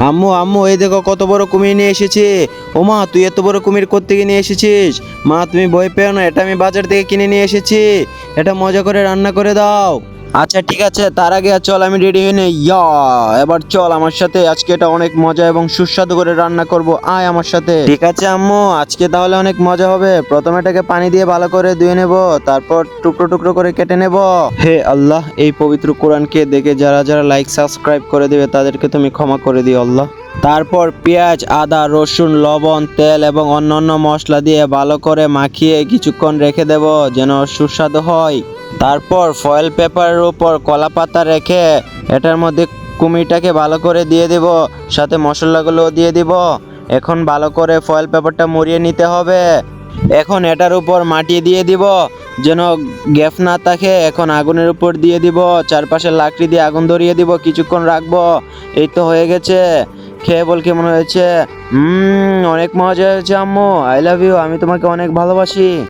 আম্মু আম্মু এই দেখো কত বড় কুমির নিয়ে এসেছি। ও মা, তুই এত বড় কুমির কোত্থেকে নিয়ে এসেছিস? মা তুমি ভয় পেও না, এটা আমি বাজার থেকে কিনে নিয়ে এসেছি। এটা মজা করে রান্না করে দাও। আচ্ছা ঠিক আছে, তার আগে চল আমি রেডি হয়ে নেই। এবার চল আমার সাথে, আজকে এটা অনেক মজা এবং সুস্বাদু করে রান্না করব। আয় আমার সাথে। ঠিক আছে আম্মু, আজকে তাহলে অনেক মজা হবে। প্রথমে এটাকে পানি দিয়ে ভালো করে ধুয়ে নেব, তারপর টুকরো টুকরো করে কেটে নেব। হে আল্লাহ, এই পবিত্র কোরআনকে দেখে যারা যারা লাইক সাবস্ক্রাইব করে দিবে তাদেরকে তুমি ক্ষমা করে দিও আল্লাহ। তারপর পেঁয়াজ, আদা, রসুন, লবণ, তেল এবং অন্যান্য মশলা দিয়ে ভালো করে মাখিয়ে কিছুক্ষণ রেখে দেব যেন সুস্বাদু হয়। তারপর ফয়েল পেপারের উপর কলা পাতা রেখে এটার মধ্যে কুমিরটাকে ভালো করে দিয়ে দিব, সাথে মশলাগুলো দিয়ে দিব। এখন ভালো করে ফয়েল পেপারটা মুড়িয়ে নিতে হবে। এখন এটার উপর মাটি দিয়ে দিব যেন গ্যাপ না থাকে। এখন আগুনের উপর দিয়ে দিব, চারপাশে লাকড়ি দিয়ে আগুন ধরিয়ে দিব, কিছুক্ষণ রাখবো। এই তো হয়ে গেছে। খেয়ে বল কেমন হয়েছে? অনেক মজা হয়েছে আম্মু। আই লাভ ইউ, আমি তোমাকে অনেক ভালোবাসি।